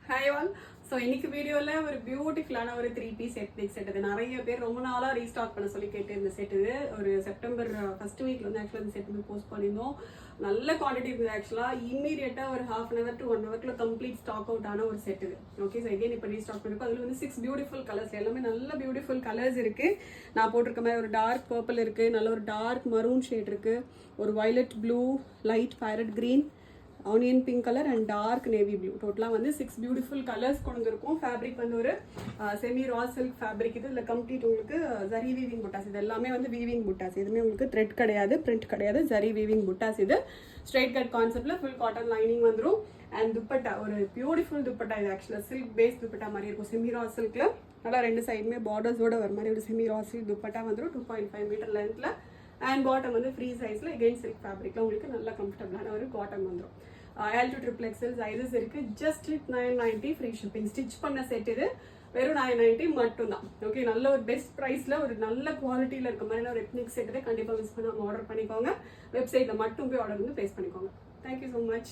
Hi all. So இன்னைக்கு வீடியோவில் ஒரு பியூட்டிஃபுல்லான ஒரு 3 பீஸ் எத்னிக் செட். இது நிறைய பேர் ரொம்ப நாளாக ரீஸ்டாக் பண்ண சொல்லி கேட்டு இந்த செட். இது ஒரு செப்டம்பர் ஃபர்ஸ்ட் வீக்ல வந்து ஆக்சுவலாக இந்த செட் வந்து போஸ்ட் பண்ணியிருந்தோம். நல்ல குவான்டிட்டி இருக்குது. ஆக்சுவலாக இம்மீடியட்டாக ஒரு ½ hour to 1 hour complete stock out ஆன ஒரு செட் இது. ஓகே, ஸோ எகைன் இப்போ ரீஸ்டாக் பண்ணிருக்கோம். அதில் வந்து 6 பியூட்டிஃபுல் கலர்ஸ், எல்லாமே நல்ல பியூட்டிஃபுல் கலர்ஸ் இருக்குது. நான் போட்டிருக்க மாதிரி ஒரு டார்க் பர்பிள் இருக்குது, நல்ல ஒரு டார்க் மரூன் ஷேட் இருக்குது, ஒரு violet blue, light parrot green, onion pink colour and dark navy blue. டோட்டலாக வந்து 6 பியூட்டிஃபுல் கலர்ஸ் கொண்டு வந்திருக்கும். ஃபேப்ரிக் வந்து ஒரு செமி ரா சில்க் ஃபேப்ரிக். இது இதில் கம்ப்ளீட் உங்களுக்கு ஜரி வீவிங் புட்டாஸ். இது எல்லாமே வந்து வீவிங் புட்டாஸ். எதுவுமே உங்களுக்கு த்ரெட் கிடையாது, பிரிண்ட் கிடையாது, ஜரி வீவிங் புட்டாஸ். இது ஸ்ட்ரெயிட் கட் கான்செப்ட்ல ஃபுல் காட்டன் லைனிங் வந்துடும். அண்ட் துப்பட்டா ஒரு பியூட்டிஃபுல் துப்பட்டா. இது ஆக்சுவலாக சில்க் பேஸ் துப்பட்டா மாதிரி இருக்கும். செமி ரா சில்க்ல நல்லா ரெண்டு சைடுமே பார்டர்ஸோட வர மாதிரி ஒரு செமி ரா சில்க் துப்பட்டா வந்துடும். 2.5 மீட்டர் லென்த்ல. அண்ட் பாட்டம் வந்து ஃப்ரீ சைஸ்ல எகைன் சில்க் ஃபேப்ரிக்ல உங்களுக்கு நல்லா கம்ஃபர்டபுளான ஒரு காட்டன் வந்துடும். L to XXL சைஸஸ் இருக்கு. Just 990 free shipping. ஸ்டிச் பண்ண செட் இது வெறும் 990 மட்டும்தான். ஓகே, நல்ல ஒரு பெஸ்ட் ப்ரைஸ்ல ஒரு நல்ல குவாலிட்டியில இருக்க மாதிரி ஒரு எத்னிக் செட் கண்டிப்பாக மிஸ் பண்ணாம ஆர்டர் பண்ணிக்கோங்க. வெப்சைட்ல மட்டும் போய் ஆர்டர் வந்து பிளேஸ் பண்ணிக்கோங்க. Thank you so much.